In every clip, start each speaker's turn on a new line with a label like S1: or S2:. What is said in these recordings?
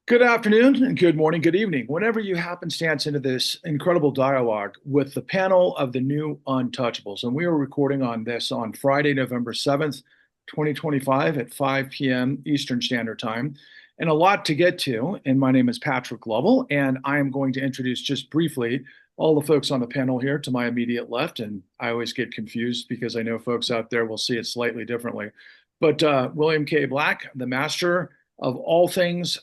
S1: Good afternoon, and good morning, good evening. Whenever you happenstance into this incredible dialogue with the panel of the new Untouchables, and we are recording on this on Friday, November 7th, 2025 at 5 p.m. Eastern Standard Time, and a lot to get to. And my name is Patrick Lovell, and I am going to introduce just briefly all the folks on the panel here to my immediate left. And I always get confused because I know folks out there will see it slightly differently. But William K. Black, the master of all things,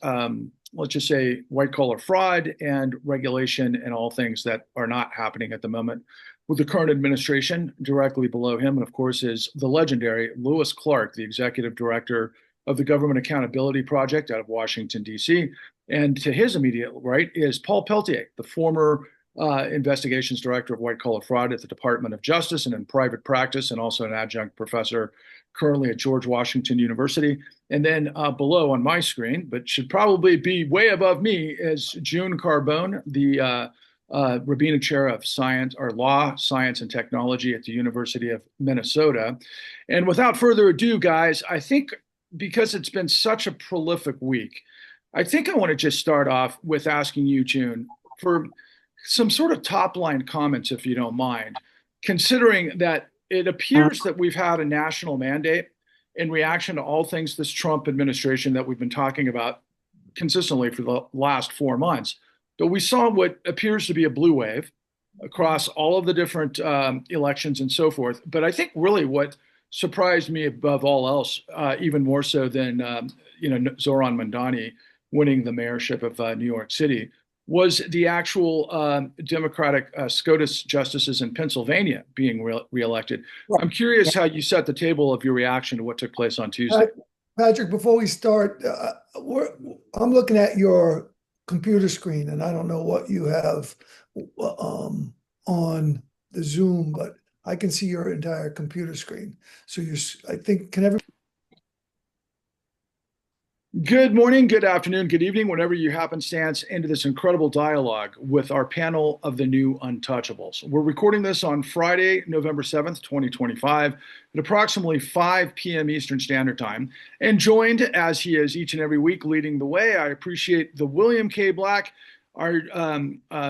S1: let's just say white collar fraud and regulation and all things that are not happening at the moment with the current administration. Directly below him, and of course, is the legendary Lewis Clark, the executive director of the Government Accountability Project out of Washington, D.C. And to his immediate right is Paul Peltier, the former investigations director of white collar fraud at the Department of Justice and in private practice, and also an adjunct professor currently at George Washington University. And then below on my screen, but should probably be way above me, is June Carbone, the Rabina Chair of Science or Law, Science, and Technology at the University of Minnesota. And without further ado, guys, I think because it's been such a prolific week, I think I want to just start off with asking you, June, for some sort of top line comments, if you don't mind, considering that it appears that we've had a national mandate in reaction to all things this Trump administration that we've been talking about consistently for the last 4 months. But we saw what appears to be a blue wave across all of the different elections and so forth. But I think really what surprised me above all else, even more so than Zoran Mandani winning the mayorship of New York City, was the actual Democratic SCOTUS justices in Pennsylvania being reelected. I'm curious how you set the table of your reaction to what took place on Tuesday.
S2: Patrick, before we start, I'm looking at your computer screen, and I don't know what you have on the Zoom, but I can see your entire computer screen. So I think, can everyone?
S1: Good morning, good afternoon, good evening, whenever you happenstance into this incredible dialogue with our panel of the new Untouchables. We're recording this on Friday, November 7th, 2025, at approximately 5 p.m. Eastern Standard Time. And joined, as he is each and every week, leading the way, I appreciate the William K. Black, our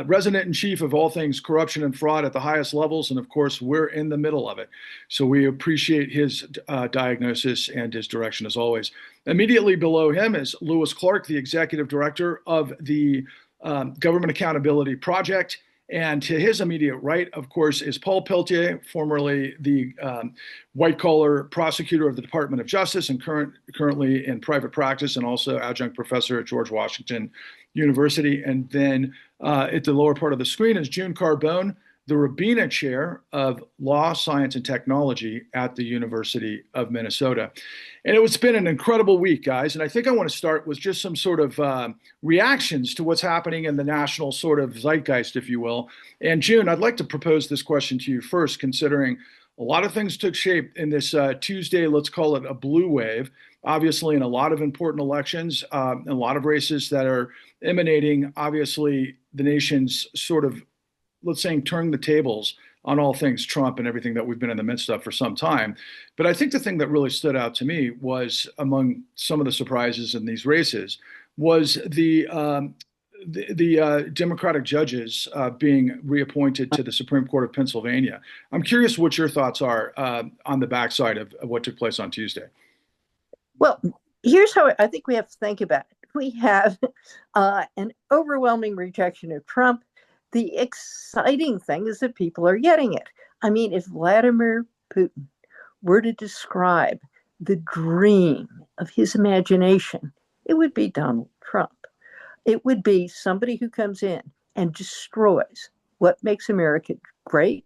S1: resident in chief of all things corruption and fraud at the highest levels. And of course, we're in the middle of it. So we appreciate his diagnosis and his direction as always. Immediately below him is Lewis Clark, the executive director of the Government Accountability Project. And to his immediate right, of course, is Paul Peltier, formerly the white collar prosecutor of the Department of Justice and currently in private practice, and also adjunct professor at George Washington University. And then at the lower part of the screen is June Carbone, the Rabina Chair of Law, Science, and Technology at the University of Minnesota. And it's been an incredible week, guys. And I think I want to start with just some sort of reactions to what's happening in the national sort of zeitgeist, if you will. And June, I'd like to propose this question to you first, considering a lot of things took shape in this Tuesday, let's call it a blue wave, obviously in a lot of important elections, a lot of races that are emanating, obviously, the nation's sort of, let's say, turning the tables on all things Trump and everything that we've been in the midst of for some time. But I think the thing that really stood out to me was, among some of the surprises in these races, was the Democratic judges being reappointed to the Supreme Court of Pennsylvania. I'm curious what your thoughts are on the backside of what took place on Tuesday.
S3: Well, here's how I think we have to think about it. We have an overwhelming rejection of Trump. The exciting thing is that people are getting it. I mean, if Vladimir Putin were to describe the dream of his imagination, it would be Donald Trump. It would be somebody who comes in and destroys what makes America great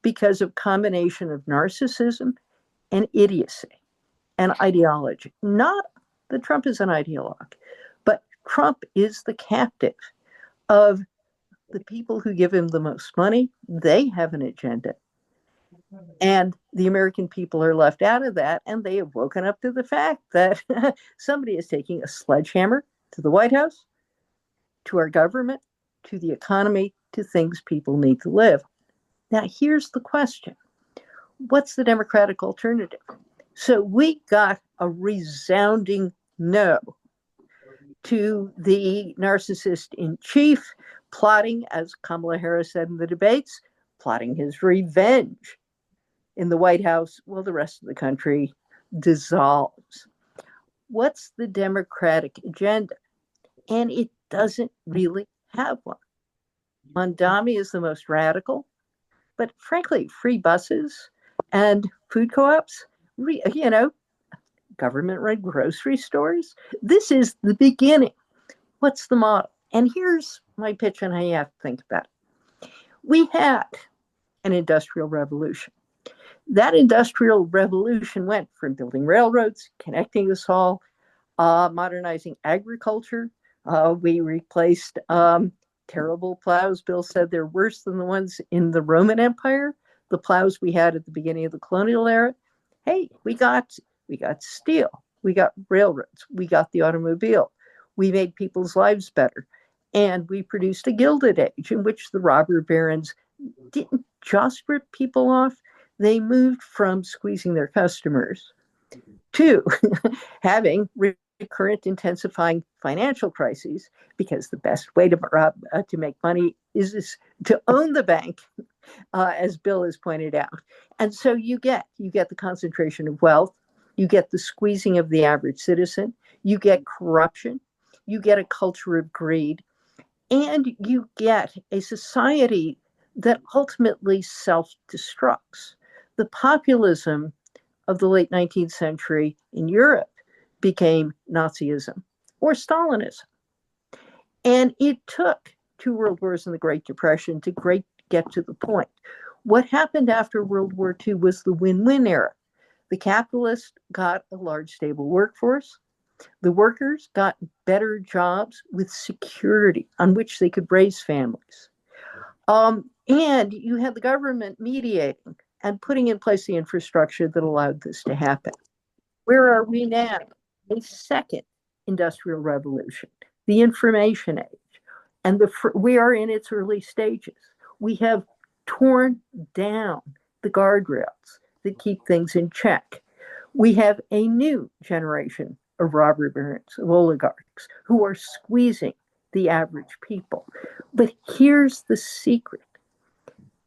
S3: because of combination of narcissism and idiocy and ideology. Not that Trump is an ideologue, but Trump is the captive of the people who give him the most money. They have an agenda. And the American people are left out of that. And they have woken up to the fact that somebody is taking a sledgehammer to the White House, to our government, to the economy, to things people need to live. Now, here's the question. What's the Democratic alternative? So we got a resounding no to the narcissist in chief, plotting, as Kamala Harris said in the debates, plotting his revenge in the White House while the rest of the country dissolves. What's the Democratic agenda? And it doesn't really have one. Mondami is the most radical, but frankly, free buses and food co-ops, government-run grocery stores. This is the beginning. What's the model? And here's my pitch on how you have to think about it. We had an industrial revolution. That industrial revolution went from building railroads, connecting us all, modernizing agriculture. We replaced terrible plows. Bill said they're worse than the ones in the Roman Empire, the plows we had at the beginning of the colonial era. Hey, we got steel, we got railroads, we got the automobile, we made people's lives better, and we produced a Gilded Age in which the robber barons didn't just rip people off. They moved from squeezing their customers to having recurrent intensifying financial crises, because the best way to make money is to own the bank, as Bill has pointed out. And so you get the concentration of wealth, you get the squeezing of the average citizen, you get corruption, you get a culture of greed, and you get a society that ultimately self-destructs. The populism of the late 19th century in Europe became Nazism or Stalinism. And it took 2 world wars and the Great Depression to get to the point. What happened after World War II was the win-win era. The capitalists got a large, stable workforce. The workers got better jobs with security on which they could raise families. And you had the government mediating and putting in place the infrastructure that allowed this to happen. Where are we now? A second industrial revolution, the information age. And we are in its early stages. We have torn down the guardrails that keep things in check. We have a new generation of robber barons, of oligarchs, who are squeezing the average people. But here's the secret.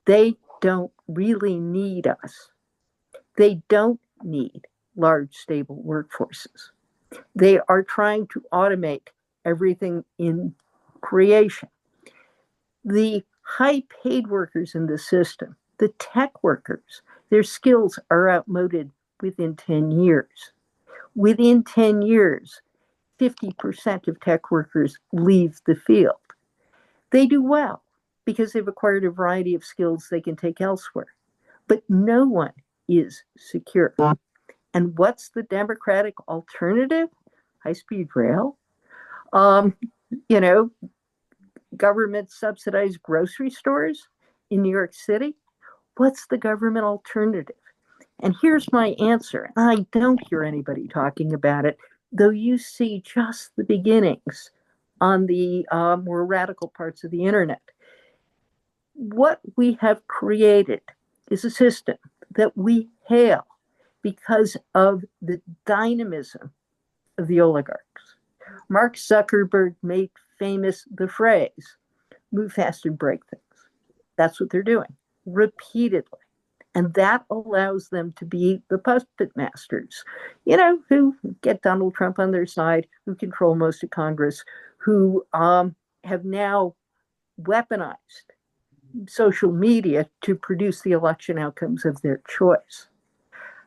S3: They don't really need us. They don't need large, stable workforces. They are trying to automate everything in creation. The high-paid workers in the system, the tech workers, their skills are outmoded within 10 years. Within 10 years, 50% of tech workers leave the field. They do well because they've acquired a variety of skills they can take elsewhere. But no one is secure. And what's the Democratic alternative? High-speed rail? Government subsidized grocery stores in New York City? What's the government alternative? And here's my answer. I don't hear anybody talking about it, though you see just the beginnings on the more radical parts of the internet. What we have created is a system that we hail because of the dynamism of the oligarchs. Mark Zuckerberg made famous the phrase, move fast and break things. That's what they're doing repeatedly. And that allows them to be the puppet masters, who get Donald Trump on their side, who control most of Congress, who have now weaponized social media to produce the election outcomes of their choice.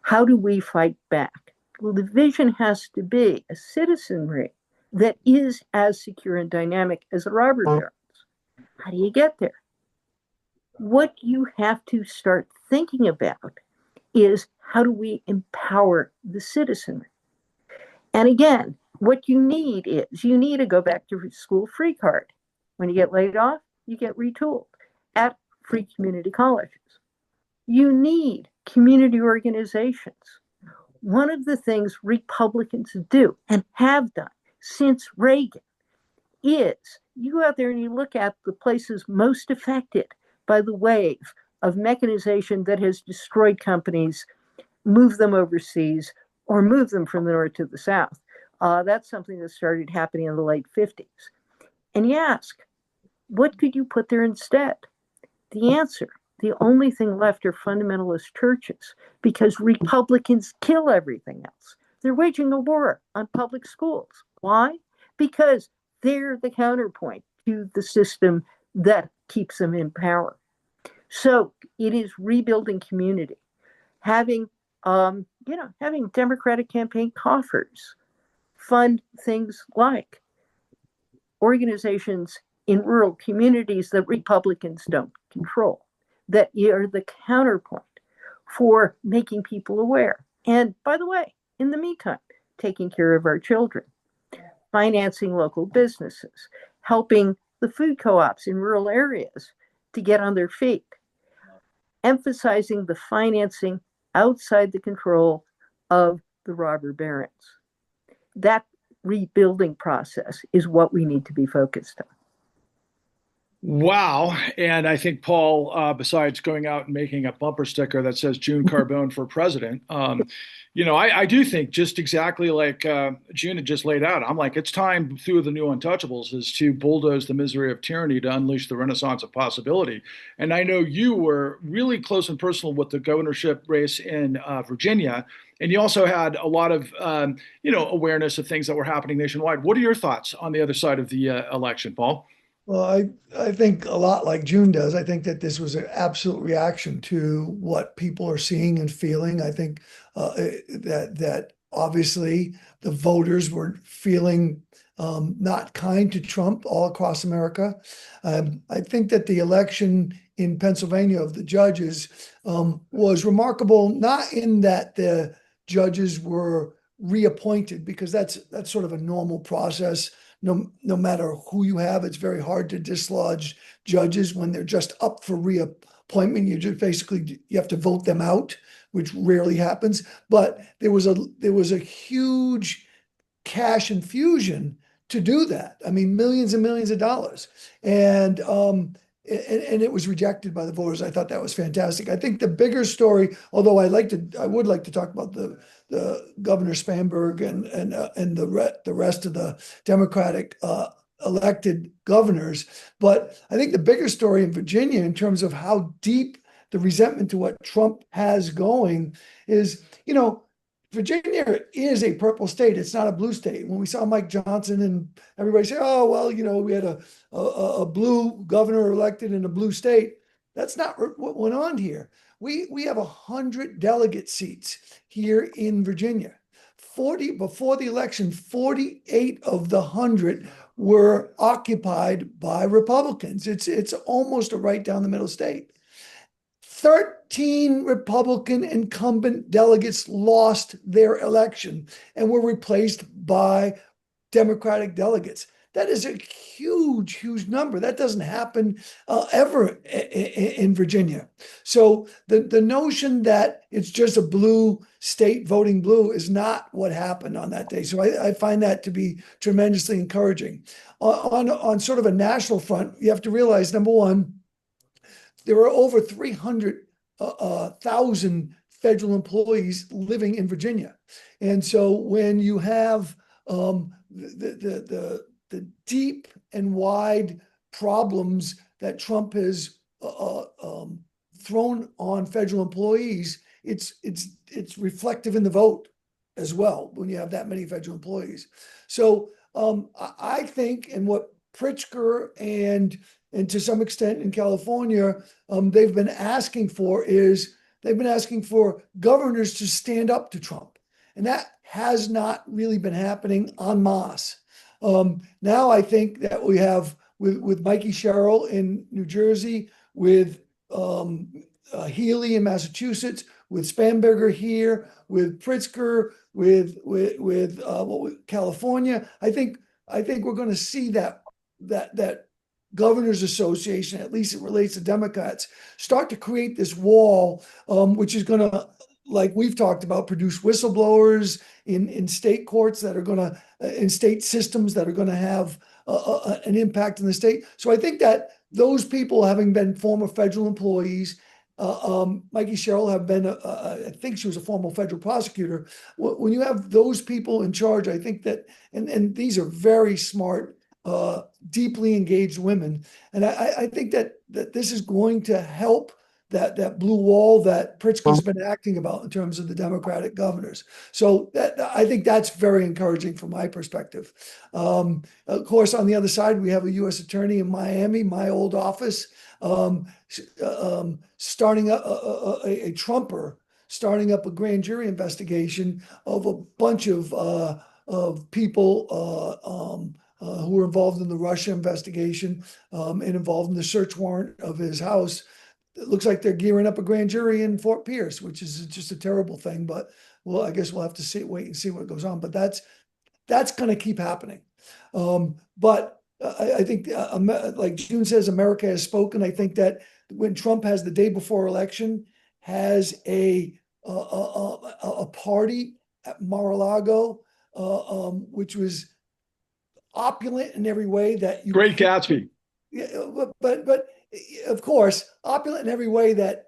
S3: How do we fight back? Well, the vision has to be a citizenry that is as secure and dynamic as the robber barons. How do you get there? What you have to start thinking about is how do we empower the citizenry? And again, what you need to go back to school free card. When you get laid off, you get retooled at free community colleges. You need community organizations. One of the things Republicans do and have done since Reagan is you go out there and you look at the places most affected by the wave of mechanization that has destroyed companies, moved them overseas, or moved them from the north to the south. That's something that started happening in the late 50s. And you ask, what could you put there instead? The answer, the only thing left are fundamentalist churches because Republicans kill everything else. They're waging a war on public schools. Why? Because they're the counterpoint to the system that keeps them in power. So it is rebuilding community, having having Democratic campaign coffers fund things like organizations in rural communities that Republicans don't control, that are the counterpoint for making people aware. And by the way, in the meantime, taking care of our children, financing local businesses, helping the food co-ops in rural areas to get on their feet, emphasizing the financing outside the control of the robber barons. That rebuilding process is what we need to be focused on.
S1: Wow. And I think, Paul, besides going out and making a bumper sticker that says June Carbone for president, I do think just exactly like June had just laid out, I'm like, it's time through the new Untouchables is to bulldoze the misery of tyranny to unleash the renaissance of possibility. And I know you were really close and personal with the governorship race in Virginia. And you also had a lot of, awareness of things that were happening nationwide. What are your thoughts on the other side of the election, Paul?
S2: Well, I think a lot like June does. I think that this was an absolute reaction to what people are seeing and feeling. I think that obviously the voters were feeling not kind to Trump all across America. I think that the election in Pennsylvania of the judges was remarkable, not in that the judges were reappointed, because that's sort of a normal process. No matter who you have, it's very hard to dislodge judges when they're just up for reappointment. You just basically you have to vote them out, which rarely happens. But there was a huge cash infusion to do that. I mean, millions and millions of dollars, and it was rejected by the voters. I thought that was fantastic. I think the bigger story, although I would like to talk about the Governor Spanberg and the rest of the Democratic elected governors. But I think the bigger story in Virginia, in terms of how deep the resentment to what Trump has going, is, Virginia is a purple state. It's not a blue state. When we saw Mike Johnson and everybody say, oh, well, we had a blue governor elected in a blue state. That's not what went on here. We have 100 delegate seats here in Virginia. 40 before the election, 48 of the 100 were occupied by Republicans. It's almost a right down the middle state. 13 Republican incumbent delegates lost their election and were replaced by Democratic delegates. That is a huge, huge number. That doesn't happen ever in Virginia. So the notion that it's just a blue state voting blue is not what happened on that day. So I find that to be tremendously encouraging. On sort of a national front, you have to realize, number one, there are over 300,000 federal employees living in Virginia. And so when you have the deep and wide problems that Trump has thrown on federal employees, it's reflective in the vote as well when you have that many federal employees. So I think, and what Pritzker and to some extent in California, they've been asking for governors to stand up to Trump. And that has not really been happening en masse. Now I think that we have with Mikey Sherrill in New Jersey, with Healy in Massachusetts, with Spanberger here, with Pritzker, with California. I think we're going to see that Governors Association, at least it relates to Democrats, start to create this wall, which is going to, like we've talked about, produce whistleblowers in state courts that are going to, in state systems that are going to have an impact in the state. So I think that those people, having been former federal employees, Mikey Sherrill have been, I think she was a former federal prosecutor. When you have those people in charge, I think that, and these are very smart, deeply engaged women. And I think that this is going to help that blue wall that Pritzker's been acting about in terms of the Democratic governors. So I think that's very encouraging from my perspective. Of course, on the other side, we have a U.S. attorney in Miami, my old office, starting a Trumper, starting up a grand jury investigation of a bunch of people who were involved in the Russia investigation and involved in the search warrant of his house. It looks like they're gearing up a grand jury in Fort Pierce, which is just a terrible thing. But well, I guess we'll have to wait and see what goes on. But that's going to keep happening. But I think, like June says, America has spoken. I think that when Trump has the day before election has a party at Mar-a-Lago, which was opulent in every way that you
S1: Great Gatsby.
S2: Yeah, but of course, opulent in every way that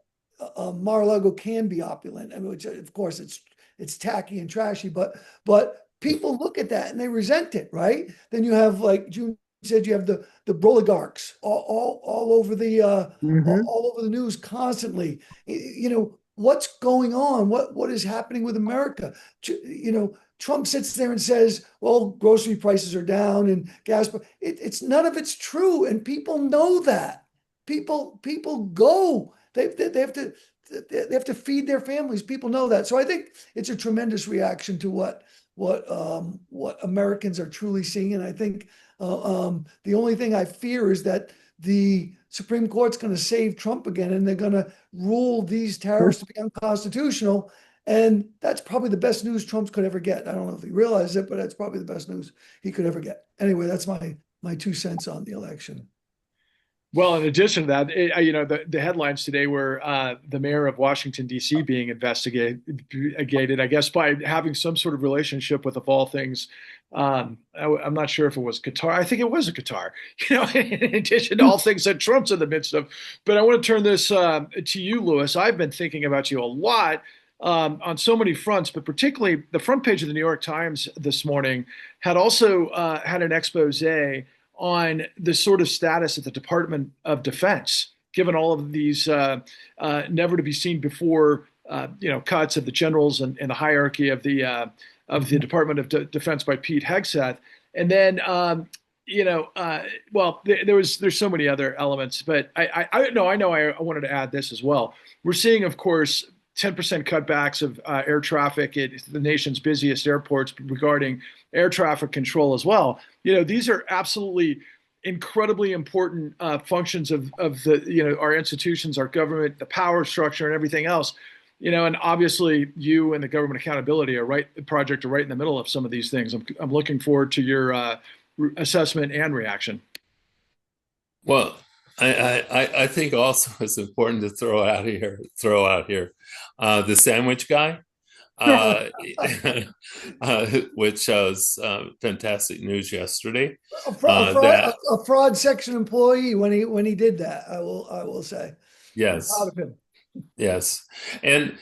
S2: Mar-a-Lago can be opulent. I mean, which of course it's tacky and trashy, but people look at that and they resent it, right? Then you have, like June said, you have the oligarchs all over the all over the news constantly. You know what's going on? What is happening with America? You know, Trump sits there and says, "Well, grocery prices are down and gas." It's none of it's true, and people know that. People go. They have to feed their families. People know that. So I think it's a tremendous reaction to what Americans are truly seeing, and I think the only thing I fear is that the Supreme Court's going to save Trump again, and they're going to rule these tariffs to be unconstitutional. And that's probably the best news Trump could ever get. I don't know if he realizes it, but that's probably the best news he could ever get. Anyway, that's my 2 cents on the election.
S1: Well, in addition to that, you know, the headlines today were the mayor of Washington, D.C. being investigated, I guess, by having some sort of relationship with, of all things, I'm not sure if it was Qatar. I think it was a Qatar, you know, in addition to all things that Trump's in the midst of. But I want to turn this to you, Louis. I've been thinking about you a lot on so many fronts, but particularly the front page of the New York Times this morning had also had an expose on the sort of status at the Department of Defense, given all of these never to be seen before, you know, cuts of the generals and the hierarchy of the Department of Defense by Pete Hegseth, and then you know, well, there's so many other elements, but I wanted to add this as well. We're seeing, of course, 10% cutbacks of air traffic at the nation's busiest airports regarding air traffic control as well. You know, these are absolutely incredibly important functions of the, you know, our institutions, our government, the power structure, and everything else. You know, and obviously you and the Government Accountability Project are right in the middle of some of these things. I'm looking forward to your assessment and reaction.
S4: Well, I think also it's important to throw out here the sandwich guy, which was fantastic news yesterday.
S2: A fraud section employee when he did that, I will say.
S4: Yes.
S2: I'm proud of him.
S4: Yes, and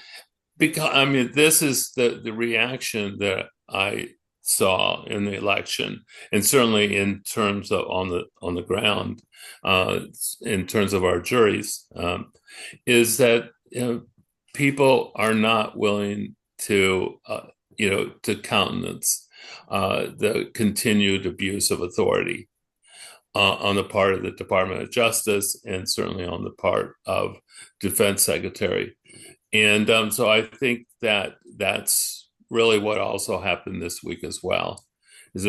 S4: because I mean, this is the reaction that I saw in the election, and certainly in terms of on the ground, in terms of our juries, is that, you know, people are not willing to to countenance the continued abuse of authority on the part of the Department of Justice, and certainly on the part of Defense Secretary. And so I think that that's really what also happened this week as well, is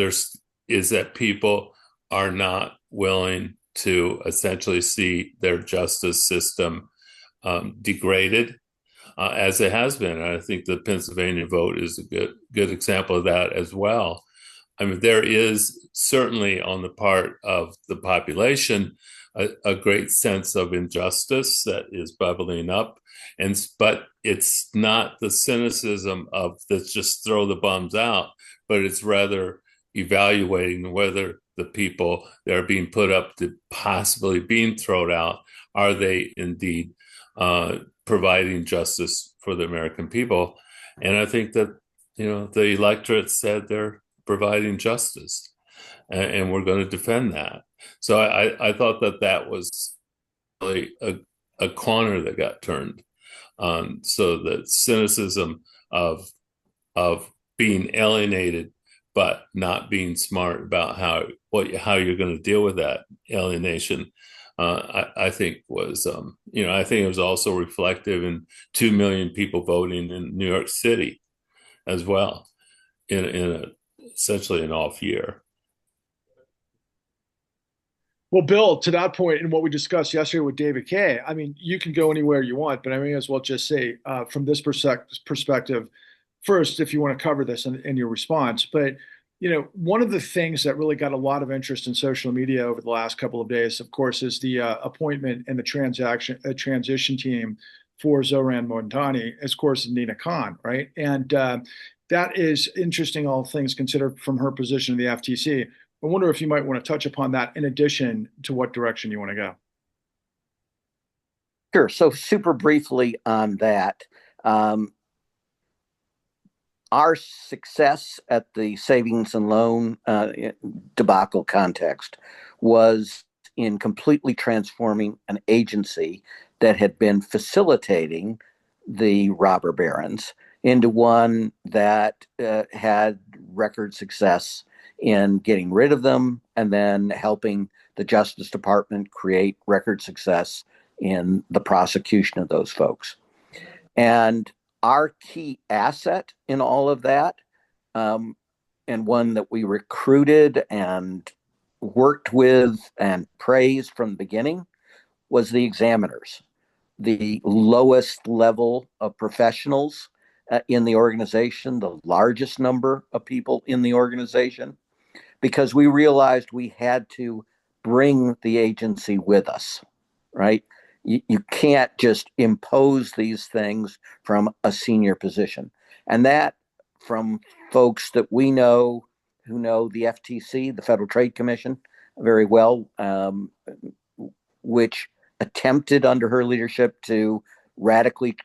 S4: that people are not willing to essentially see their justice system degraded, as it has been. And I think the Pennsylvania vote is a good example of that as well. I mean, there is certainly on the part of the population a great sense of injustice that is bubbling up, but it's not the cynicism of let's just throw the bums out, but it's rather evaluating whether the people that are being put up to possibly being thrown out, are they indeed providing justice for the American people. And I think that, the electorate said they're providing justice, and we're going to defend that. So I thought that was really a corner that got turned. So the cynicism of being alienated, but not being smart about how you're going to deal with that alienation, I think was, I think it was also reflective in 2 million people voting in New York City as well, in essentially an off year.
S1: Well, Bill, to that point, and what we discussed yesterday with David Kay, I mean, you can go anywhere you want, but I may as well just say, from this perspective, first, if you want to cover this in your response, but one of the things that really got a lot of interest in social media over the last couple of days, of course, is the appointment and the transition team for Zohran Mamdani, as of course, Nina Khan, right? And that is interesting, all things considered, from her position in the FTC. I wonder if you might want to touch upon that in addition to what direction you want to go.
S5: Sure. So super briefly on that, our success at the savings and loan debacle context was in completely transforming an agency that had been facilitating the robber barons into one that had record success in getting rid of them, and then helping the Justice Department create record success in the prosecution of those folks. And our key asset in all of that, and one that we recruited and worked with and praised from the beginning, was the examiners, the lowest level of professionals in the organization, the largest number of people in the organization, because we realized we had to bring the agency with us, right? You can't just impose these things from a senior position. And that, from folks that we know who know the FTC, the Federal Trade Commission, very well, which attempted under her leadership to radically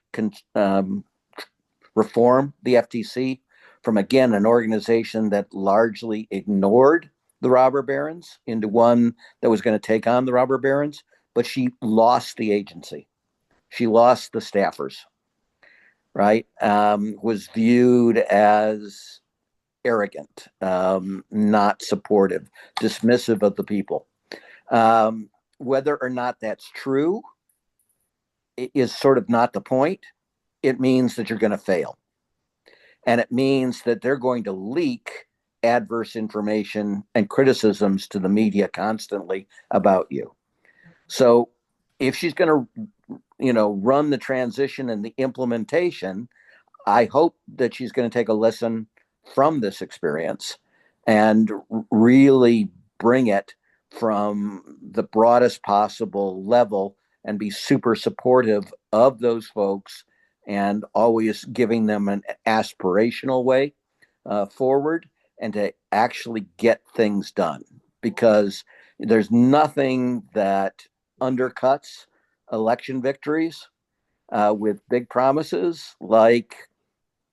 S5: reform the FTC from, again, an organization that largely ignored the robber barons into one that was going to take on the robber barons. But she lost the agency. She lost the staffers, right? Was viewed as arrogant, not supportive, dismissive of the people. Whether or not that's true is sort of not the point. It means that you're going to fail. And it means that they're going to leak adverse information and criticisms to the media constantly about you. So if she's going to, run the transition and the implementation, I hope that she's going to take a lesson from this experience and really bring it from the broadest possible level and be super supportive of those folks, and always giving them an aspirational way forward, and to actually get things done, because there's nothing that undercuts election victories with big promises like,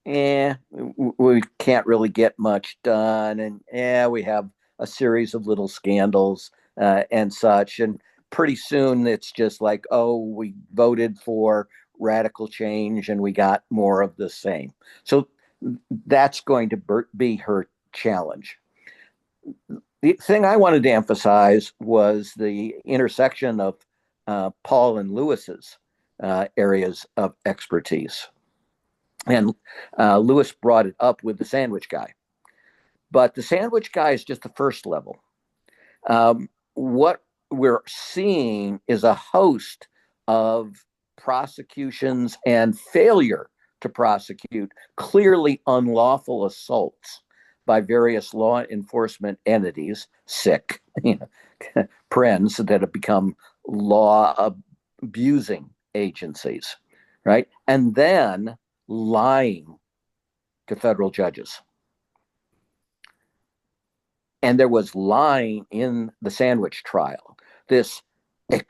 S5: we can't really get much done, and we have a series of little scandals and such, and pretty soon it's just like, oh, we voted for radical change and we got more of the same. So that's going to be her challenge. The thing I wanted to emphasize was the intersection of Paul and Lewis's areas of expertise. And Lewis brought it up with the sandwich guy. But the sandwich guy is just the first level. What we're seeing is a host of prosecutions and failure to prosecute clearly unlawful assaults by various law enforcement entities, sick, PRENs that have become law abusing agencies, right? And then lying to federal judges. And there was lying in the sandwich trial. This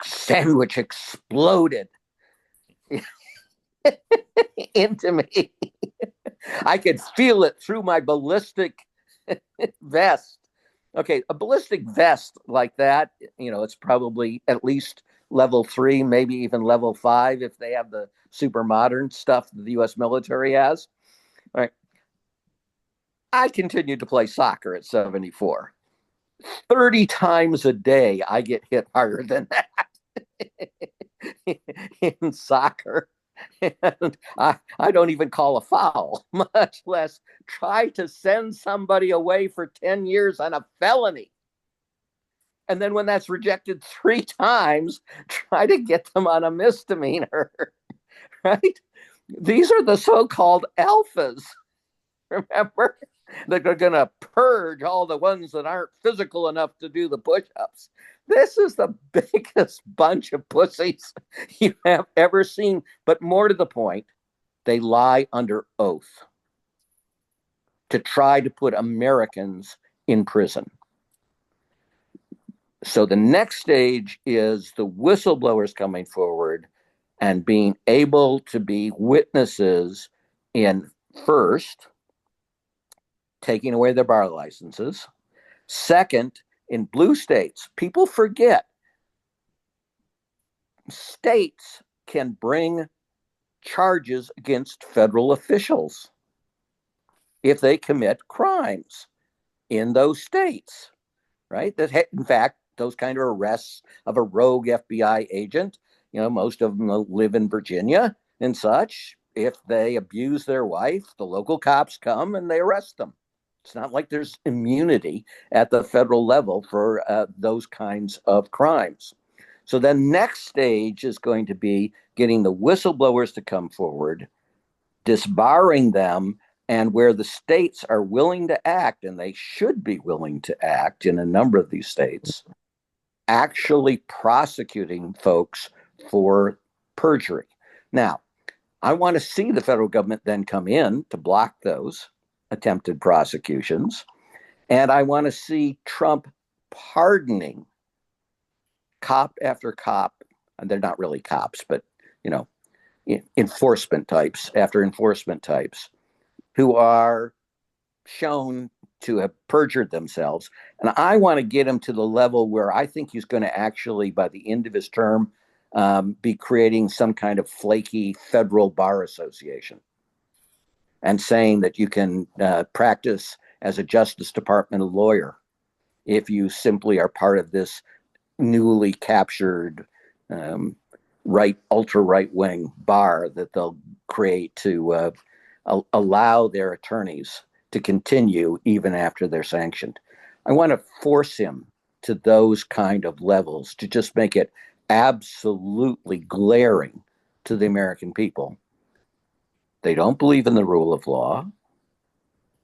S5: sandwich exploded into me. I could feel it through my ballistic vest. Okay, a ballistic vest like that, it's probably at least level 3, maybe even level 5 if they have the super modern stuff that the U.S. military has. All right. I continued to play soccer at 74. 30 times a day, I get hit harder than that in soccer. And I don't even call a foul, much less try to send somebody away for 10 years on a felony. And then when that's rejected 3 times, try to get them on a misdemeanor, right? These are the so-called alphas, remember? They're going to purge all the ones that aren't physical enough to do the push-ups. This is the biggest bunch of pussies you have ever seen. But more to the point, they lie under oath to try to put Americans in prison. So the next stage is the whistleblowers coming forward and being able to be witnesses in, first, taking away their bar licenses. Second, in blue states, people forget states can bring charges against federal officials if they commit crimes in those states, right? That, in fact, those kind of arrests of a rogue FBI agent, most of them live in Virginia and such. If they abuse their wife, the local cops come and they arrest them. It's not like there's immunity at the federal level for those kinds of crimes. So the next stage is going to be getting the whistleblowers to come forward, disbarring them, and where the states are willing to act, and they should be willing to act in a number of these states, actually prosecuting folks for perjury. Now, I want to see the federal government then come in to block those attempted prosecutions. And I want to see Trump pardoning cop after cop. And they're not really cops, but, enforcement types after enforcement types who are shown to have perjured themselves. And I want to get him to the level where I think he's going to actually, by the end of his term, be creating some kind of flaky federal bar association and saying that you can practice as a Justice Department lawyer if you simply are part of this newly captured ultra right wing bar that they'll create to allow their attorneys to continue even after they're sanctioned. I want to force him to those kind of levels to just make it absolutely glaring to the American people. They don't believe in the rule of law.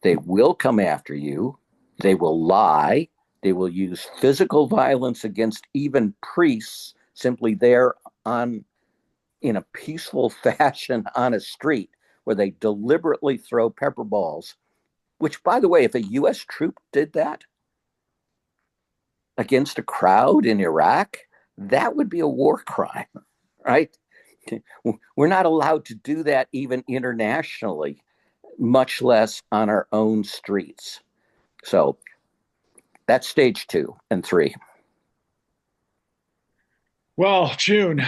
S5: They will come after you. They will lie. They will use physical violence against even priests simply there in a peaceful fashion on a street where they deliberately throw pepper balls, which, by the way, if a U.S. troop did that against a crowd in Iraq, that would be a war crime, right? We're not allowed to do that even internationally, much less on our own streets. So that's stage 2 and 3.
S1: Well, June,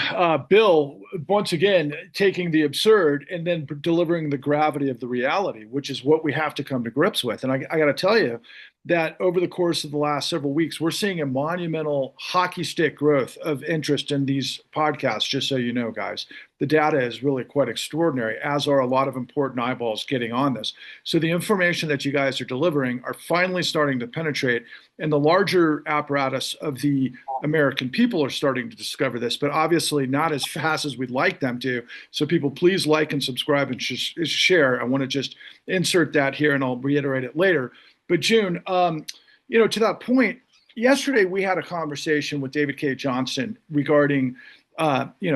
S1: Bill, once again, taking the absurd and then delivering the gravity of the reality, which is what we have to come to grips with. And I got to tell you that over the course of the last several weeks, we're seeing a monumental hockey stick growth of interest in these podcasts, just so you know, guys. The data is really quite extraordinary, as are a lot of important eyeballs getting on this. So the information that you guys are delivering are finally starting to penetrate, and the larger apparatus of the American people are starting to discover this, but obviously not as fast as we'd like them to. So people, please like and subscribe and share. I want to just insert that here, and I'll reiterate it later. But June, to that point, yesterday we had a conversation with David K. Johnston regarding,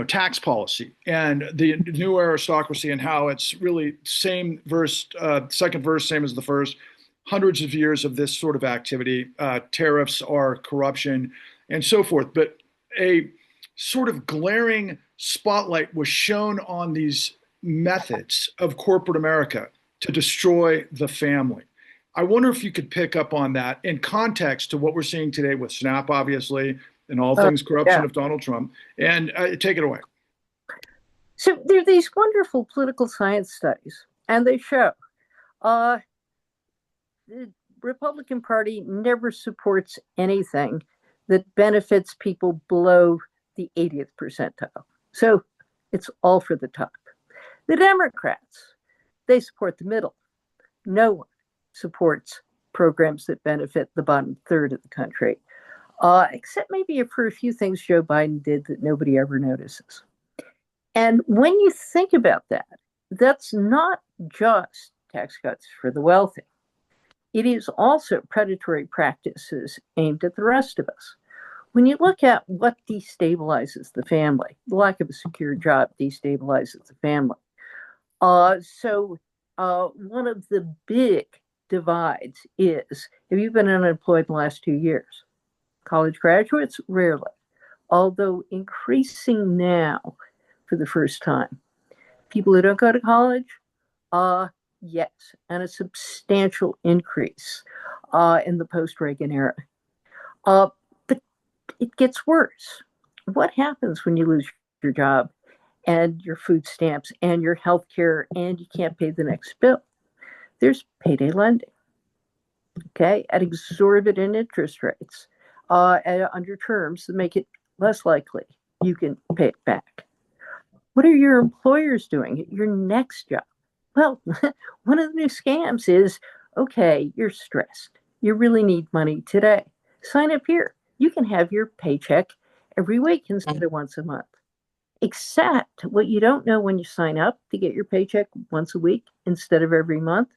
S1: tax policy and the new aristocracy and how it's really same verse, second verse, same as the first. Hundreds of years of this sort of activity, tariffs are corruption, and so forth. But a sort of glaring spotlight was shown on these methods of corporate America to destroy the family. I wonder if you could pick up on that in context to what we're seeing today with Snap, obviously, and all things corruption
S3: Yeah.
S1: of Donald Trump. And take it away.
S3: So there are these wonderful political science studies, and they show the Republican Party never supports anything that benefits people below the 80th percentile. So it's all for the top. The Democrats, they support the middle. No one supports programs that benefit the bottom third of the country, except maybe for a few things Joe Biden did that nobody ever notices. And when you think about that, that's not just tax cuts for the wealthy. It is also predatory practices aimed at the rest of us. When you look at what destabilizes the family, the lack of a secure job destabilizes the family. So one of the big divides is, have you been unemployed in the last 2 years? College graduates, rarely, although increasing now for the first time. People who don't go to college, yes, and a substantial increase in the post-Reagan era. But it gets worse. What happens when you lose your job and your food stamps and your health care and you can't pay the next bill? There's payday lending, okay, at exorbitant interest rates under terms that make it less likely you can pay it back. What are your employers doing at your next job? Well, one of the new scams is, okay, you're stressed. You really need money today. Sign up here. You can have your paycheck every week instead of once a month. Except what you don't know when you sign up to get your paycheck once a week instead of every month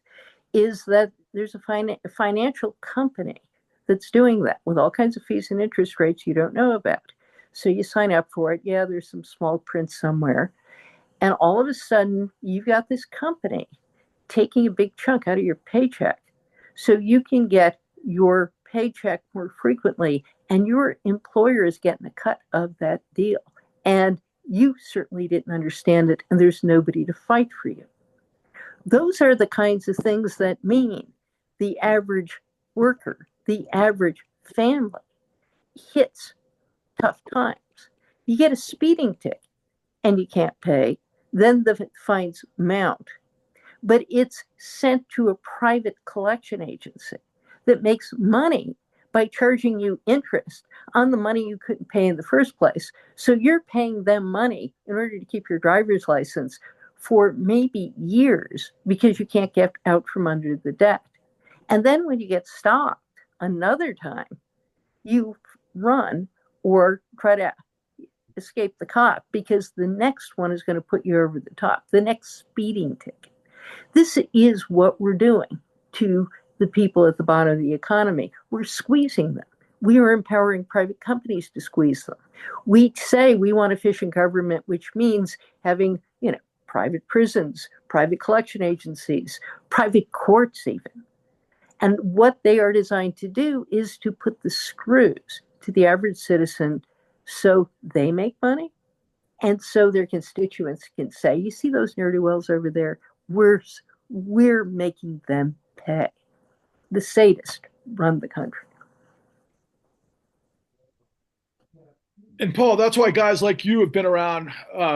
S3: is that there's a financial company that's doing that with all kinds of fees and interest rates you don't know about. So you sign up for it. Yeah, there's some small print somewhere. And all of a sudden, you've got this company taking a big chunk out of your paycheck so you can get your paycheck more frequently, and your employer is getting a cut of that deal. And you certainly didn't understand it, and there's nobody to fight for you. Those are the kinds of things that mean the average worker, the average family hits tough times. You get a speeding ticket and you can't pay, then the fines mount. But it's sent to a private collection agency that makes money by charging you interest on the money you couldn't pay in the first place. So you're paying them money in order to keep your driver's license for maybe years because you can't get out from under the debt. And then when you get stopped another time, you run or try to escape the cop because the next one is going to put you over the top, the next speeding ticket. This is what we're doing to the people at the bottom of the economy. We're squeezing them. We are empowering private companies to squeeze them. We say we want efficient government, which means having, private prisons, private collection agencies, private courts even. And what they are designed to do is to put the screws to the average citizen so they make money and so their constituents can say, you see those ne'er-do-wells over there? We're making them pay. The sadists run the country.
S1: And Paul, that's why guys like you have been around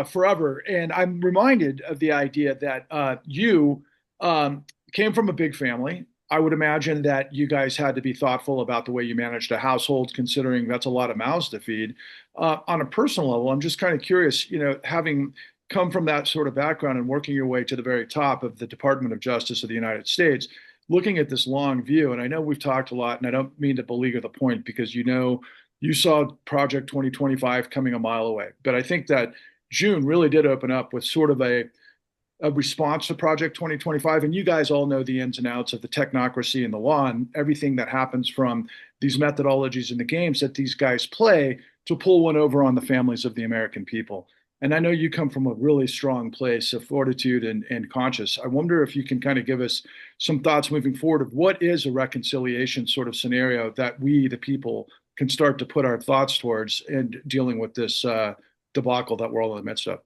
S1: forever. And I'm reminded of the idea that you came from a big family. I would imagine that you guys had to be thoughtful about the way you managed a household, considering that's a lot of mouths to feed. On a personal level, I'm just kind of curious, having come from that sort of background and working your way to the very top of the Department of Justice of the United States, looking at this long view, and I know we've talked a lot, and I don't mean to beleaguer the point because you saw Project 2025 coming a mile away. But I think that June really did open up with sort of a response to Project 2025. And you guys all know the ins and outs of the technocracy and the law and everything that happens from these methodologies and the games that these guys play to pull one over on the families of the American people. And I know you come from a really strong place of fortitude and conscience. I wonder if you can kind of give us some thoughts moving forward of what is a reconciliation sort of scenario that we, the people, can start to put our thoughts towards in dealing with this debacle that we're all in the midst of.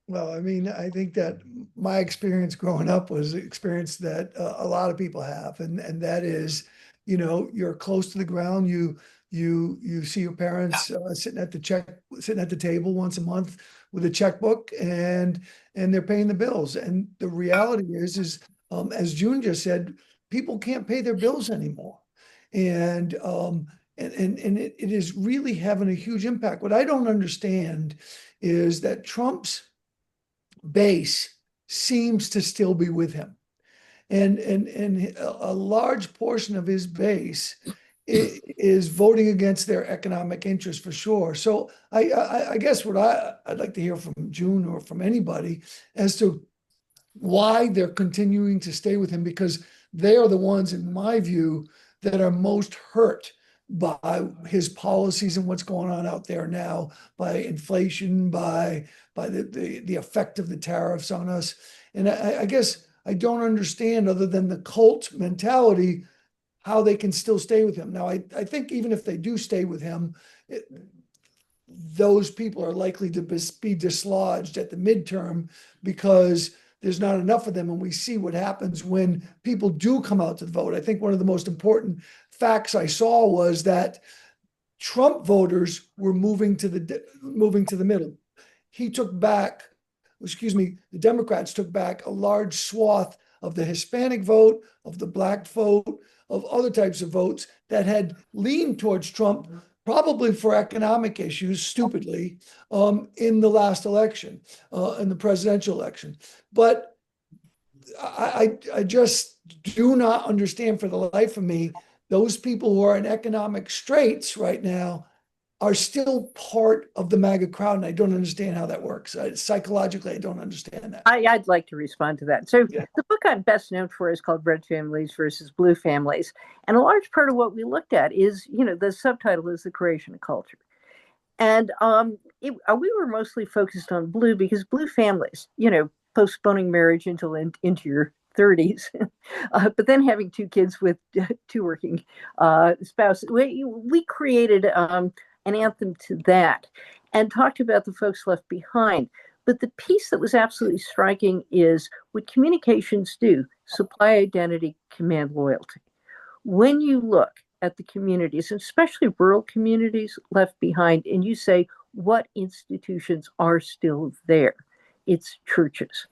S2: Well, I mean, I think that my experience growing up was an experience that a lot of people have, and that is, you're close to the ground. You see your parents sitting at the table once a month with a checkbook, and they're paying the bills. And the reality is as June just said, people can't pay their bills anymore, and it is really having a huge impact. What I don't understand is that Trump's base seems to still be with him. And a large portion of his base is voting against their economic interests for sure. So I guess what I'd like to hear from June or from anybody as to why they're continuing to stay with him, because they are the ones, in my view, that are most hurt by his policies and what's going on out there now, by inflation, by the effect of the tariffs on us. And I guess I don't understand, other than the cult mentality, how they can still stay with him. Now, I think even if they do stay with him, those people are likely to be dislodged at the midterm because there's not enough of them. And we see what happens when people do come out to vote. I think one of the most important facts I saw was that Trump voters were moving to the middle. The Democrats took back a large swath of the Hispanic vote, of the Black vote, of other types of votes that had leaned towards Trump, probably for economic issues, stupidly, in the last election, in the presidential election. But I just do not understand, for the life of me, those people who are in economic straits right now are still part of the MAGA crowd, and I don't understand how that works. Psychologically, I don't understand that.
S3: I'd like to respond to that. So the book I'm best known for is called Red Families versus Blue Families. And a large part of what we looked at is, the subtitle is The Creation of Culture. And we were mostly focused on blue because blue families, postponing marriage until into your 30s, but then having two kids with two working spouses. We created an anthem to that and talked about the folks left behind. But the piece that was absolutely striking is what communications do: supply identity, command loyalty. When you look at the communities, especially rural communities left behind, and you say, what institutions are still there? It's churches.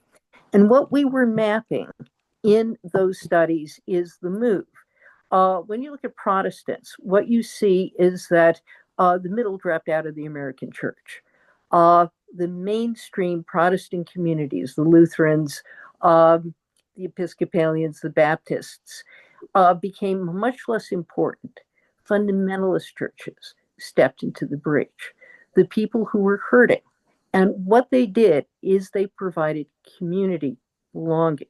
S3: And what we were mapping in those studies is the move. When you look at Protestants, what you see is that the middle dropped out of the American church. The mainstream Protestant communities, the Lutherans, the Episcopalians, the Baptists, became much less important. Fundamentalist churches stepped into the breach. The people who were hurting. And what they did is they provided community belonging.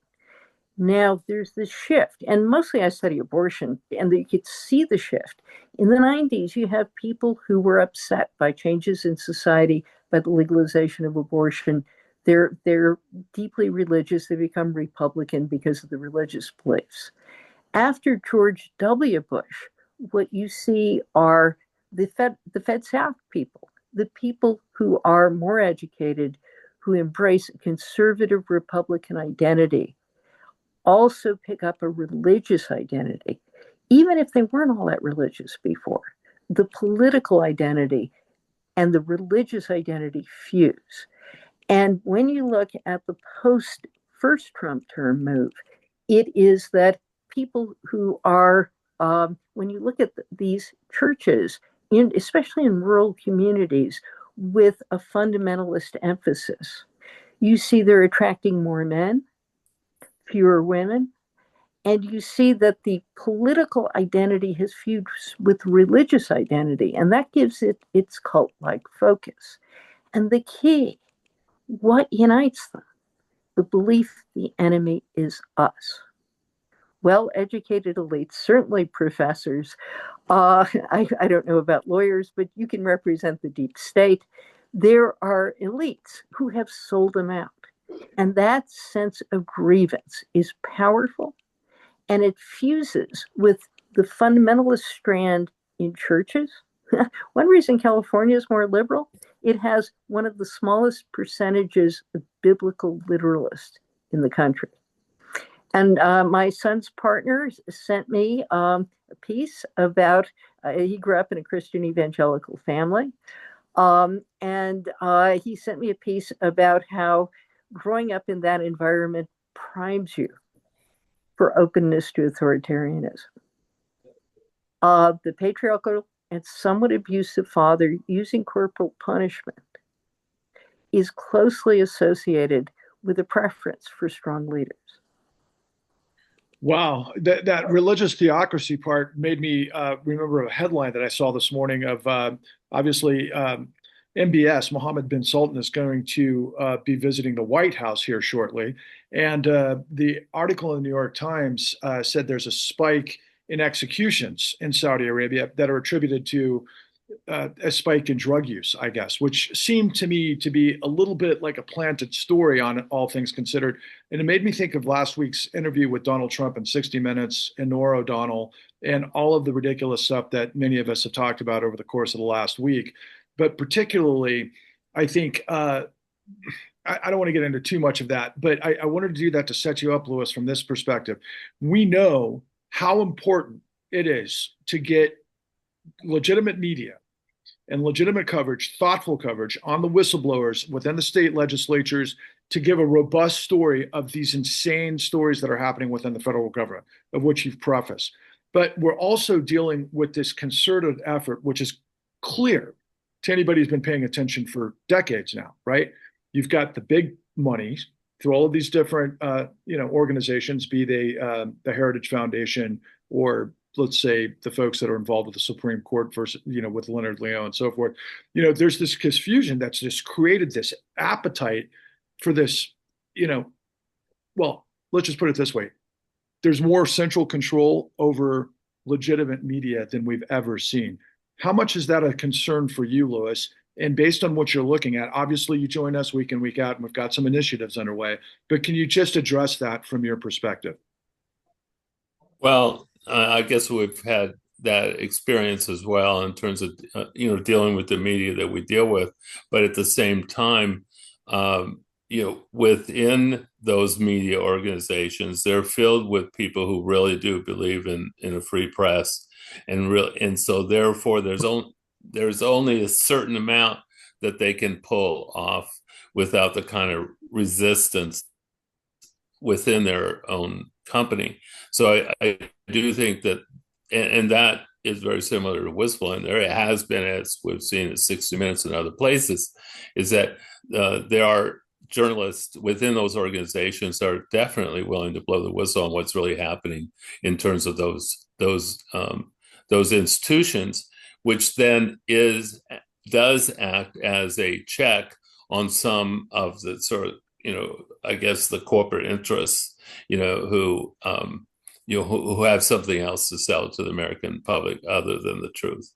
S3: Now there's this shift, and mostly I study abortion, and you could see the shift. In the 90s, you have people who were upset by changes in society, by the legalization of abortion. They're deeply religious. They become Republican because of the religious beliefs. After George W. Bush, what you see are the Fed South people, the people who are more educated, who embrace a conservative Republican identity, also pick up a religious identity, even if they weren't all that religious before. The political identity and the religious identity fuse. And when you look at the post-first Trump term move, it is that people who are, when you look at these churches, especially in rural communities, with a fundamentalist emphasis, you see they're attracting more men, fewer women, and you see that the political identity has fused with religious identity, and that gives it its cult-like focus. And the key, what unites them? The belief the enemy is us. Well-educated elites, certainly professors. I don't know about lawyers, but you can represent the deep state. There are elites who have sold them out. And that sense of grievance is powerful, and it fuses with the fundamentalist strand in churches One reason California is more liberal, it has one of the smallest percentages of biblical literalists in the country. And my son's partner sent me a piece about, he grew up in a Christian evangelical family. And he sent me a piece about how growing up in that environment primes you for openness to authoritarianism. The patriarchal and somewhat abusive father using corporal punishment is closely associated with a preference for strong leaders.
S1: Wow, that religious theocracy part made me remember a headline that I saw this morning of obviously MBS, Mohammed bin Sultan, is going to be visiting the White House here shortly. And the article in the New York Times said there's a spike in executions in Saudi Arabia that are attributed to a spike in drug use, I guess, which seemed to me to be a little bit like a planted story on all things considered. And it made me think of last week's interview with Donald Trump in 60 Minutes and Norah O'Donnell and all of the ridiculous stuff that many of us have talked about over the course of the last week. But particularly, I think, I don't want to get into too much of that, but I wanted to do that to set you up, Louis, from this perspective. We know how important it is to get legitimate media and legitimate coverage, thoughtful coverage on the whistleblowers within the state legislatures to give a robust story of these insane stories that are happening within the federal government, of which you've prefaced. But we're also dealing with this concerted effort, which is clear to anybody who's been paying attention for decades now, right? You've got the big money through all of these different, organizations, be they the Heritage Foundation or let's say the folks that are involved with the Supreme Court versus, with Leonard Leo and so forth. There's this confusion that's just created this appetite for this, well, let's just put it this way. There's more central control over legitimate media than we've ever seen. How much is that a concern for you, Louis? And based on what you're looking at, obviously you join us week in, week out, and we've got some initiatives underway, but can you just address that from your perspective?
S4: Well, I guess we've had that experience as well in terms of, dealing with the media that we deal with. But at the same time, within those media organizations, they're filled with people who really do believe in a free press. And so therefore, there's only a certain amount that they can pull off without the kind of resistance within their own company. So I do think that, and that is very similar to whistleblowing. There has been, as we've seen at 60 Minutes and other places, is that there are journalists within those organizations that are definitely willing to blow the whistle on what's really happening in terms of those institutions, which then does act as a check on some of the sort of, I guess the corporate interests, who have something else to sell to the American public other than the truth.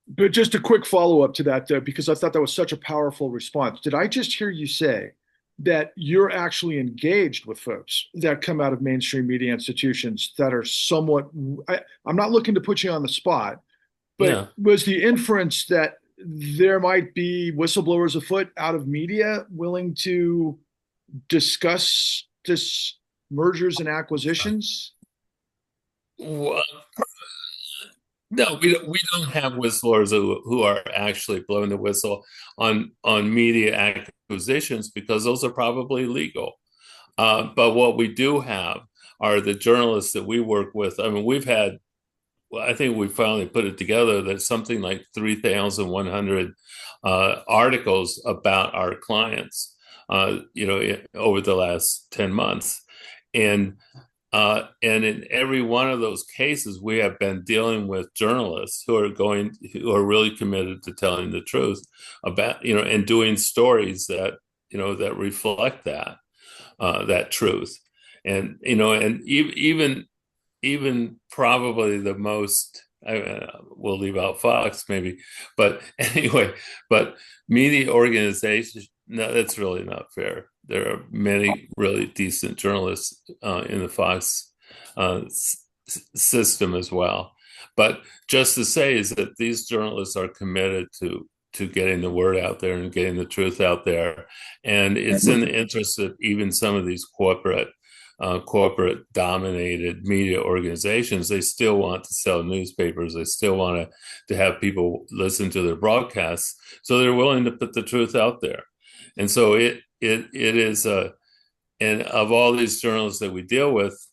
S1: But just a quick follow-up to that, though, because I thought that was such a powerful response. Did I just hear you say that you're actually engaged with folks that come out of mainstream media institutions that are somewhat, I'm not looking to put you on the spot, but was the inference that there might be whistleblowers afoot out of media willing to discuss this mergers and acquisitions?
S4: Well, no, we don't have whistleblowers who are actually blowing the whistle on media acquisitions because those are probably legal. But what we do have are the journalists that we work with. I mean, I think we finally put it together that something like 3,100 articles about our clients, over the last 10 months. And in every one of those cases, we have been dealing with journalists who are really committed to telling the truth about, and doing stories that, that reflect that truth. And, and even probably the most, we'll leave out Fox maybe, but anyway, but media organizations, no, that's really not fair. There are many really decent journalists in the Fox system as well. But just to say is that these journalists are committed to getting the word out there and getting the truth out there, and it's in the interest of even some of these corporate dominated media organizations. They still want to sell newspapers. They still want to have people listen to their broadcasts. So they're willing to put the truth out there. And so it is and of all these journalists that we deal with,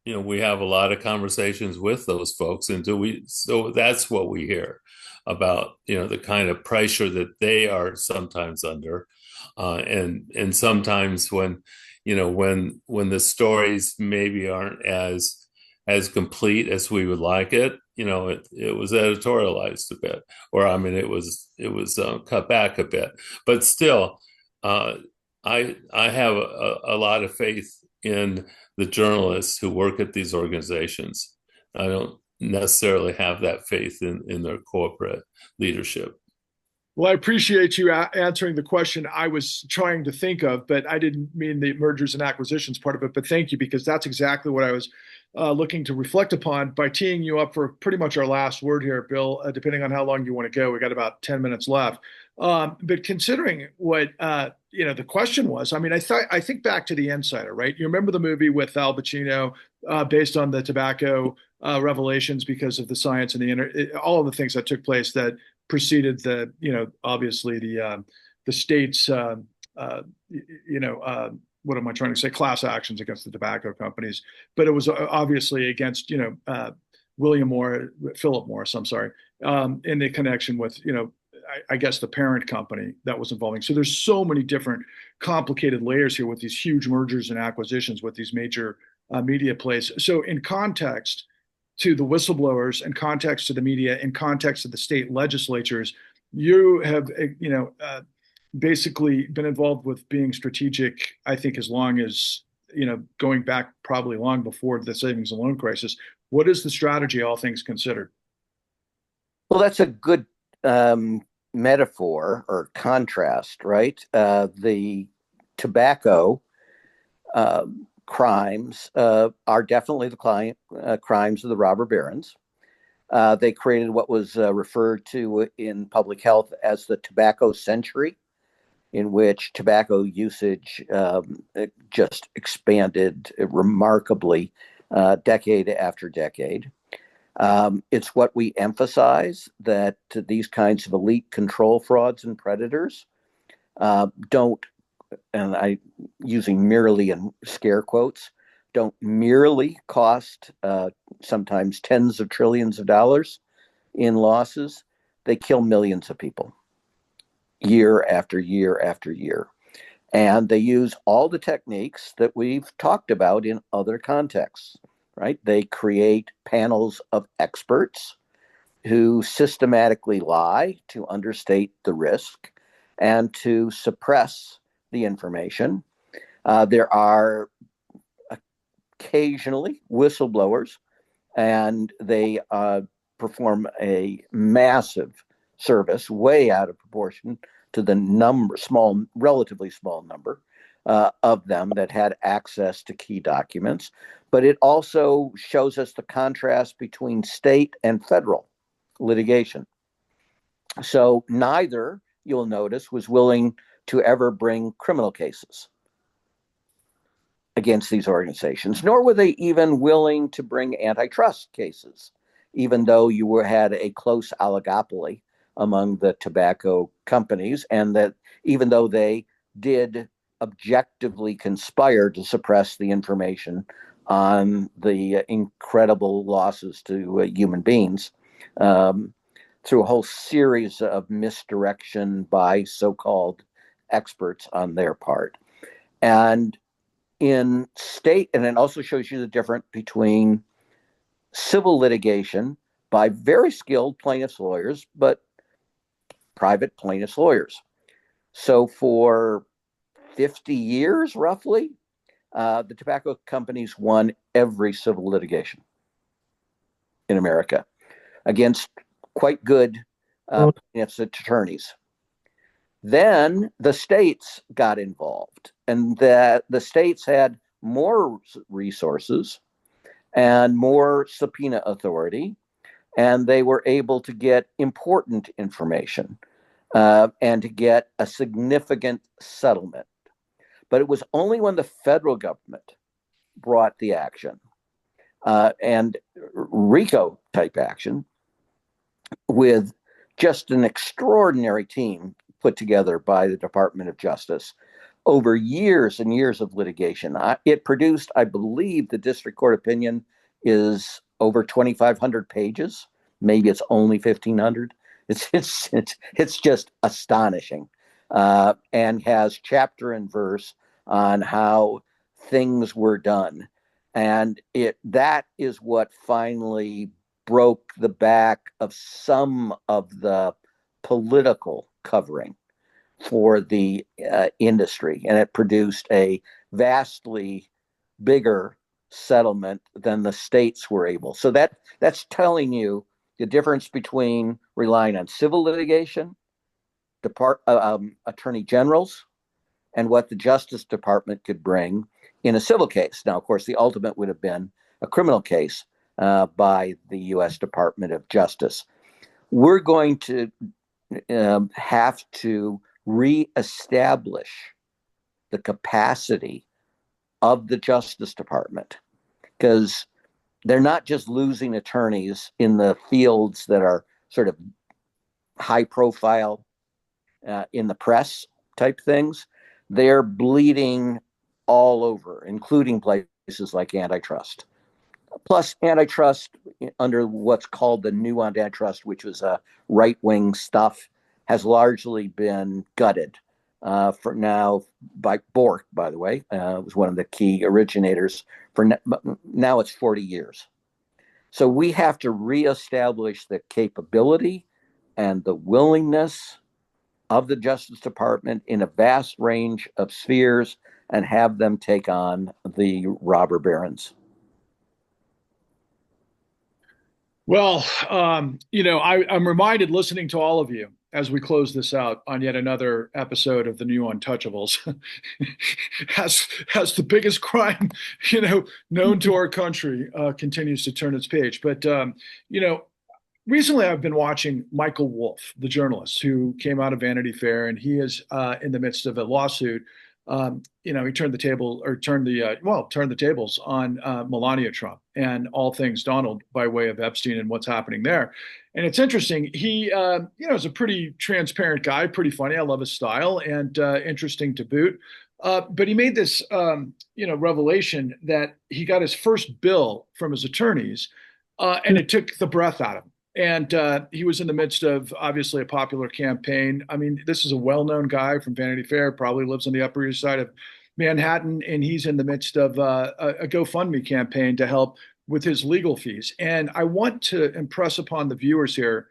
S4: we have a lot of conversations with those folks, and so that's what we hear about, the kind of pressure that they are sometimes under, and sometimes when the stories maybe aren't as complete as we would like it, it was editorialized a bit, or I mean, it was cut back a bit, but still, I have a lot of faith in the journalists who work at these organizations. I don't necessarily have that faith in their corporate leadership.
S1: Well, I appreciate you answering the question I was trying to think of, but I didn't mean the mergers and acquisitions part of it. But thank you, because that's exactly what I was looking to reflect upon by teeing you up for pretty much our last word here, Bill, depending on how long you want to go. We got about 10 minutes left. But considering what the question was, I mean, I think back to The Insider, right? You remember the movie with Al Pacino, based on the tobacco revelations because of the science and all of the things that took place that preceded obviously the state's what am I trying to say? Class actions against the tobacco companies, but it was obviously against Philip Morris. I'm sorry, in the connection with I guess the parent company that was involving. So there's so many different complicated layers here with these huge mergers and acquisitions with these major media plays. So in context to the whistleblowers, in context to the media, in context to the state legislatures, you have basically been involved with being strategic, I think, as long as, going back probably long before the savings and loan crisis. What is the strategy, all things considered?
S5: Well, that's a good metaphor or contrast, right? The tobacco crimes are definitely the crimes of the robber barons. They created what was referred to in public health as the tobacco century, in which tobacco usage just expanded remarkably decade after decade. It's what we emphasize, that these kinds of elite control frauds and predators don't, and I using merely in scare quotes, don't merely cost sometimes tens of trillions of dollars in losses. They kill millions of people year after year after year. And they use all the techniques that we've talked about in other contexts, right? They create panels of experts who systematically lie to understate the risk and to suppress the information. There are occasionally whistleblowers, and they perform a massive service, way out of proportion to the relatively small number of them that had access to key documents. But it also shows us the contrast between state and federal litigation. So neither, you'll notice, was willing to ever bring criminal cases against these organizations, nor were they even willing to bring antitrust cases, even though you had a close oligopoly among the tobacco companies, and that even though they did objectively conspire to suppress the information on the incredible losses to human beings through a whole series of misdirection by so-called experts on their part. And in state, and it also shows you the difference between civil litigation by very skilled plaintiffs' lawyers, but private plaintiffs' lawyers. So for 50 years, roughly, the tobacco companies won every civil litigation in America against quite good plaintiffs' attorneys. Then the states got involved, and that the states had more resources and more subpoena authority and they were able to get important information and to get a significant settlement. But it was only when the federal government brought the action and RICO type action with just an extraordinary team put together by the Department of Justice over years and years of litigation. It produced, I believe, the district court opinion is over 2,500 pages. Maybe it's only 1,500. It's just astonishing, and has chapter and verse on how things were done, and that is what finally broke the back of some of the political covering for the industry, and it produced a vastly bigger settlement than the states were able. So that's telling you the difference between relying on civil litigation, attorney generals, and what the Justice Department could bring in a civil case. Now, of course, the ultimate would have been a criminal case by the U.S. Department of Justice. We're going to have to reestablish the capacity of the Justice Department, because they're not just losing attorneys in the fields that are sort of high profile in the press type things. They're bleeding all over, including places like antitrust. Plus, antitrust under what's called the new antitrust, which was right-wing stuff, has largely been gutted for now by Bork, by the way. Was one of the key originators. Now it's 40 years. So we have to reestablish the capability and the willingness of the Justice Department in a vast range of spheres and have them take on the robber barons.
S1: Well, I'm reminded listening to all of you as we close this out on yet another episode of the new Untouchables, has the biggest crime, known to our country, continues to turn its page. But, recently I've been watching Michael Wolff, the journalist who came out of Vanity Fair, and he is in the midst of a lawsuit. He turned the tables on Melania Trump and all things Donald by way of Epstein and what's happening there. And it's interesting. He, is a pretty transparent guy, pretty funny. I love his style and interesting to boot. But he made this, revelation that he got his first bill from his attorneys, and it took the breath out of him. And he was in the midst of, obviously, a popular campaign. I mean, this is a well-known guy from Vanity Fair, probably lives on the Upper East Side of Manhattan, and he's in the midst of a GoFundMe campaign to help with his legal fees. And I want to impress upon the viewers here,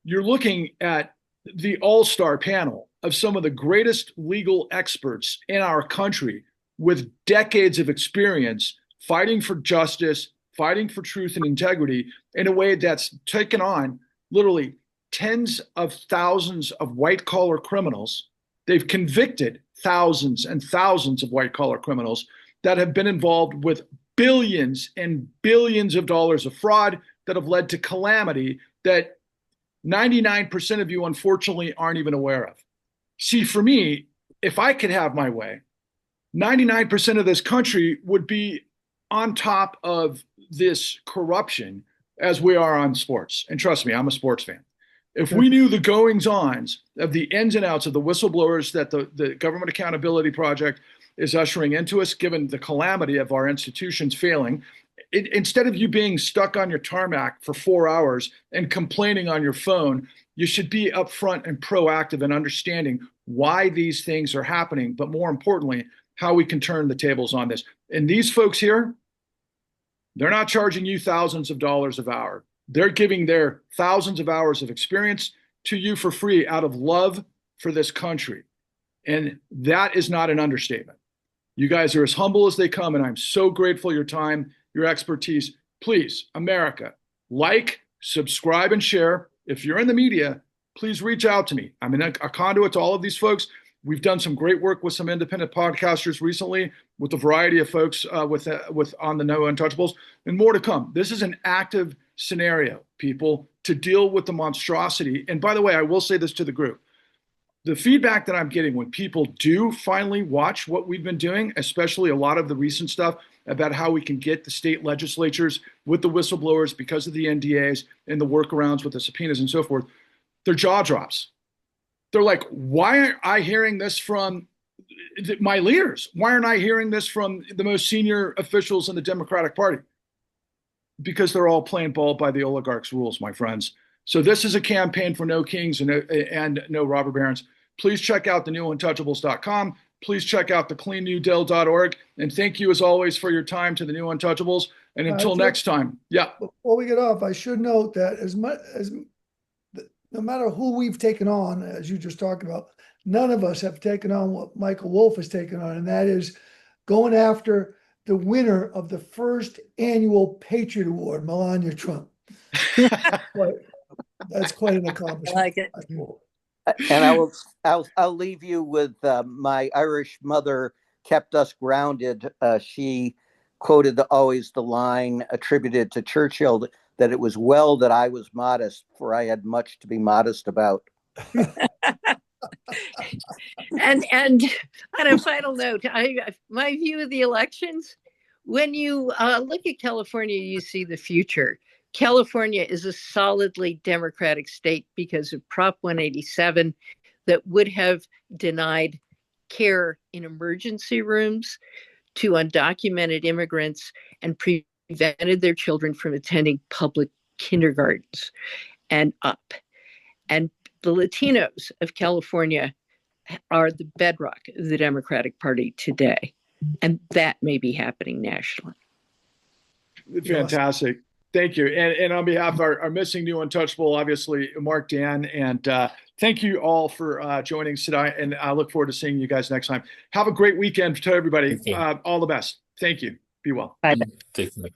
S1: you're looking at the all-star panel of some of the greatest legal experts in our country with decades of experience fighting for justice, fighting for truth and integrity in a way that's taken on literally tens of thousands of white-collar criminals. They've convicted thousands and thousands of white-collar criminals that have been involved with billions and billions of dollars of fraud that have led to calamity that 99% of you, unfortunately, aren't even aware of. See, for me, if I could have my way, 99% of this country would be on top of this corruption as we are on sports. And trust me, I'm a sports fan. If we knew the goings-ons of the ins and outs of the whistleblowers that the Government Accountability Project is ushering into us, given the calamity of our institutions failing, instead of you being stuck on your tarmac for 4 hours and complaining on your phone, you should be upfront and proactive in understanding why these things are happening, but more importantly, how we can turn the tables on this. And these folks here, they're not charging you thousands of dollars an hour. They're giving their thousands of hours of experience to you for free out of love for this country. And that is not an understatement. You guys are as humble as they come, and I'm so grateful for your time, your expertise. Please, America, like, subscribe, and share. If you're in the media, please reach out to me. I'm in a conduit to all of these folks. We've done some great work with some independent podcasters recently, with a variety of folks with on the No Untouchables, and more to come. This is an active scenario, people, to deal with the monstrosity. And by the way, I will say this to the group. The feedback that I'm getting when people do finally watch what we've been doing, especially a lot of the recent stuff about how we can get the state legislatures with the whistleblowers because of the NDAs and the workarounds with the subpoenas and so forth, their jaw drops. They're like, why aren't I hearing this from my leaders? Why aren't I hearing this from the most senior officials in the Democratic Party? Because they're all playing ball by the oligarchs' rules, my friends. So this is a campaign for no kings and no robber barons. Please check out the newuntouchables.com. Please check out the cleannewdeal.org. And thank you, as always, for your time to the New Untouchables. And until next time, yeah.
S2: Before we get off, I should note that as much as no matter who we've taken on, as you just talked about, none of us have taken on what Michael Wolff has taken on, and that is going after the winner of the first annual Patriot Award, Melania Trump. That's quite an accomplishment.
S3: I like it.
S5: And I'll leave you with my Irish mother kept us grounded. She quoted always the line attributed to Churchill that it was well that I was modest, for I had much to be modest about.
S3: And on a final note, my view of the elections, when you look at California, you see the future. California is a solidly Democratic state because of Prop 187 that would have denied care in emergency rooms to undocumented immigrants and prevented their children from attending public kindergartens and up. And the Latinos of California are the bedrock of the Democratic Party today. And that may be happening nationally.
S1: Fantastic. Thank you. And on behalf of our missing New Untouchable, obviously, Mark, Dan, and thank you all for joining us tonight. And I look forward to seeing you guys next time. Have a great weekend to everybody. All the best. Thank you. Be well.
S3: Bye.
S4: Take care.